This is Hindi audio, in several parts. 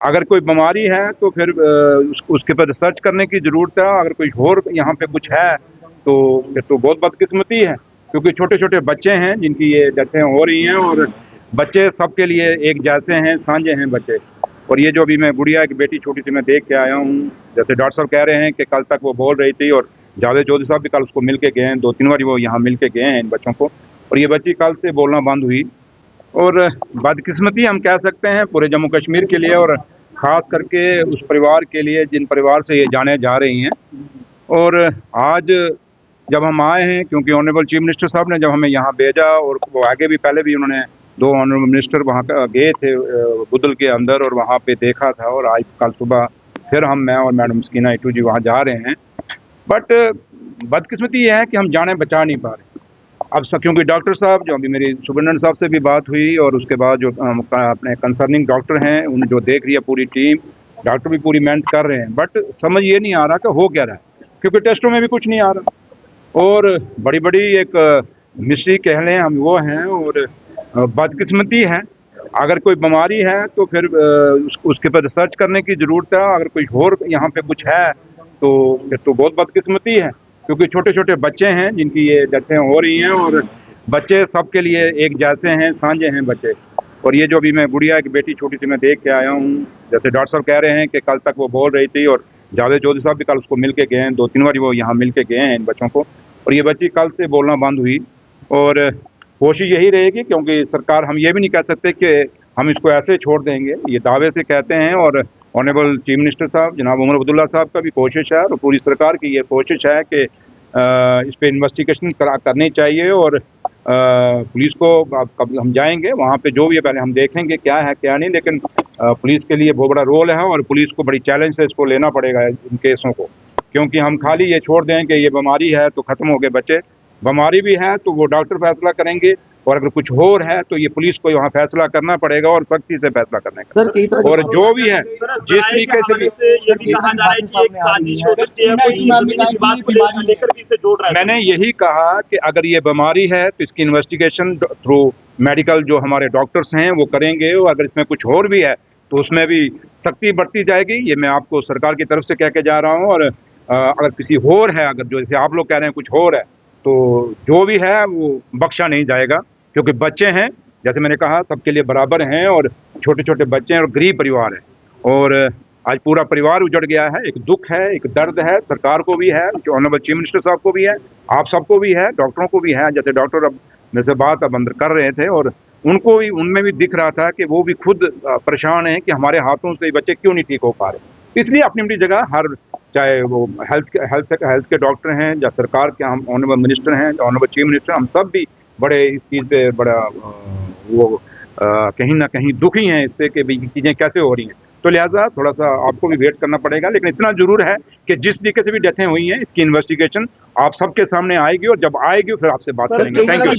अगर कोई बीमारी है तो फिर उसके ऊपर रिसर्च करने की ज़रूरत है। अगर कोई और यहाँ पे कुछ है तो फिर तो बहुत बदकिस्मती है, क्योंकि छोटे-छोटे बच्चे हैं जिनकी ये डेथें हो रही हैं और बच्चे सबके लिए एक जैसे हैं, साँझे हैं बच्चे। और ये जो अभी मैं गुड़िया एक बेटी छोटी-सी मैं देख के आया हूँ, जैसे डॉक्टर साहब कह रहे हैं कि कल तक वो बोल रही थी और जावेद चौधरी साहब भी कल उसको मिल के गए हैं, 2-3 बारी वो यहाँ मिल के गए हैं इन बच्चों को, और ये बच्ची कल से बोलना बंद हुई। और बदकिस्मती हम कह सकते हैं पूरे जम्मू कश्मीर के लिए और ख़ास करके उस परिवार के लिए जिन परिवार से ये जाने जा रही हैं। और आज जब हम आए हैं, क्योंकि ऑनरेबल चीफ मिनिस्टर साहब ने जब हमें यहाँ भेजा, और वो आगे भी पहले भी उन्होंने 2 ऑनरेबल मिनिस्टर वहाँ गए थे बुदल के अंदर और वहाँ पे देखा था, और आज कल सुबह फिर मैं और मैडम स्कीना इटू जी वहाँ जा रहे हैं। बट बदकिस्मती ये है कि हम जाने बचा नहीं पा रहे। अब क्योंकि डॉक्टर साहब जो अभी मेरी सुपरिटेंडेंट साहब से भी बात हुई, और उसके बाद जो अपने कंसर्निंग डॉक्टर हैं उन जो देख रही है पूरी टीम, डॉक्टर भी पूरी मेहनत कर रहे हैं, बट समझ ये नहीं आ रहा कि हो क्या रहा है, क्योंकि टेस्टों में भी कुछ नहीं आ रहा। और बड़ी बड़ी एक मिस्ट्री कह लें हम वो हैं, और बदकिस्मती है। अगर कोई बीमारी है तो फिर उसके ऊपर रिसर्च करने की ज़रूरत है। अगर कोई और यहाँ पे कुछ है तो फिर तो बहुत बदकिस्मती है, क्योंकि छोटे-छोटे बच्चे हैं जिनकी ये डेथें हो रही हैं और बच्चे सबके लिए एक जैसे हैं, साँझे हैं बच्चे। और ये जो अभी मैं गुड़िया एक बेटी छोटी-सी मैं देख के आया हूँ, जैसे डॉक्टर साहब कह रहे हैं कि कल तक वो बोल रही थी और जावेद चौधरी साहब भी कल उसको मिल के गए हैं, 2-3 बारी वो यहाँ मिल के गए हैं इन बच्चों को, और ये बच्ची कल से बोलना बंद हुई। और कोशिश यही रहेगी, क्योंकि सरकार, हम ये भी नहीं कह सकते कि हम इसको ऐसे छोड़ देंगे, ये दावे से कहते हैं। और ऑनरेबल चीफ मिनिस्टर साहब जनाब उमर अब्दुल्ला साहब का भी कोशिश है, और पूरी सरकार की ये कोशिश है कि इस पे इन्वेस्टिगेशन करनी चाहिए। और पुलिस को कब हम जाएंगे वहाँ पे, जो भी है पहले हम देखेंगे क्या है क्या नहीं, लेकिन पुलिस के लिए बहुत बड़ा रोल है और पुलिस को बड़ी चैलेंज से इसको लेना पड़ेगा इन केसों को, क्योंकि हम खाली ये छोड़ दें कि ये बीमारी है तो ख़त्म हो गए बच्चे। बीमारी भी है तो वो डॉक्टर फैसला करेंगे, और अगर कुछ और है तो ये पुलिस को वहाँ फैसला करना पड़ेगा, और सख्ती से फैसला करने का। सर, कई तरह और जो भी है जिस तरीके से भी, ये भी कहा जा रहा है कि एक साजिश हो सकती है, कोई जमीनी विवाद को लेकर भी इसे जोड़ रहा है। मैंने यही कहा कि अगर ये बीमारी है तो इसकी इन्वेस्टिगेशन थ्रू मेडिकल जो हमारे डॉक्टर्स हैं वो करेंगे, और अगर इसमें कुछ और भी है तो उसमें भी सख्ती बरती जाएगी। ये मैं आपको सरकार की तरफ से कह के जा रहा हूँ। और अगर किसी और है, अगर जो जैसे आप लोग कह रहे हैं कुछ और है, तो जो भी है वो बख्शा नहीं जाएगा, क्योंकि बच्चे हैं, जैसे मैंने कहा, सबके लिए बराबर हैं, और छोटे छोटे बच्चे हैं और गरीब परिवार है। और आज पूरा परिवार उजड़ गया है, एक दुख है, एक दर्द है, सरकार को भी है, जो ऑनरेबल चीफ मिनिस्टर साहब को भी है, आप सबको भी है, डॉक्टरों को भी है। जैसे डॉक्टर अब मेरे से बात अब अंदर कर रहे थे, और उनको भी, उनमें भी दिख रहा था कि वो भी खुद परेशान हैं कि हमारे हाथों से बच्चे क्यों नहीं ठीक हो पा रहे। इसलिए अपनी अपनी जगह हर, चाहे वो हेल्थ के डॉक्टर हैं या सरकार के हम ऑनरेबल मिनिस्टर हैं, ऑनरेबल चीफ मिनिस्टर, हम सब भी बड़े इस चीज़ पे बड़ा कहीं ना कहीं दुखी हैं इससे कि भाई चीज़ें कैसे हो रही हैं। तो लिहाजा थोड़ा सा आपको भी वेट करना पड़ेगा, लेकिन इतना जरूर है कि जिस तरीके से भी डेथें हुई हैं इसकी इन्वेस्टिगेशन आप सबके सामने आएगी, और जब आएगी फिर आपसे बात करेंगे। Thank you.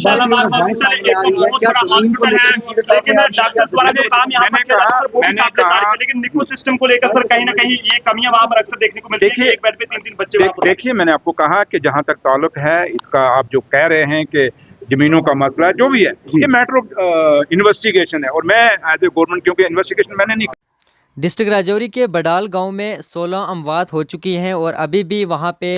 लेकिन निको सिस्टम को लेकर सर कहीं ना कहीं ये कमियां वहां पर अक्सर देखने को मिलती है, एक बेड पे 3-3 बच्चे। देखिए, मैंने आपको कहा कि जहां तक ताल्लुक है इसका, आप जो कह रहे हैं कि जमीनों का मसला है, जो भी है, ये मैटर ऑफ इन्वेस्टिगेशन है, और मैं एज ए गवर्नमेंट, क्योंकि इन्वेस्टिगेशन मैंने नहीं। डिस्ट्रिक्ट राजौरी के बडाल गांव में 16 अमवात हो चुकी हैं और अभी भी वहां पे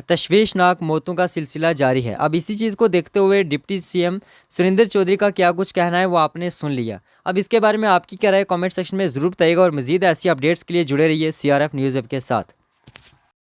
तशवीशनाक मौतों का सिलसिला जारी है। अब इसी चीज़ को देखते हुए डिप्टी सीएम सुरेंद्र चौधरी का क्या कुछ कहना है वो आपने सुन लिया। अब इसके बारे में आपकी क्या राय कमेंट सेक्शन में ज़रूर बताइएगा, और मज़ीद ऐसी अपडेट्स के लिए जुड़े रहिए CRF न्यूज़ ऐप के साथ।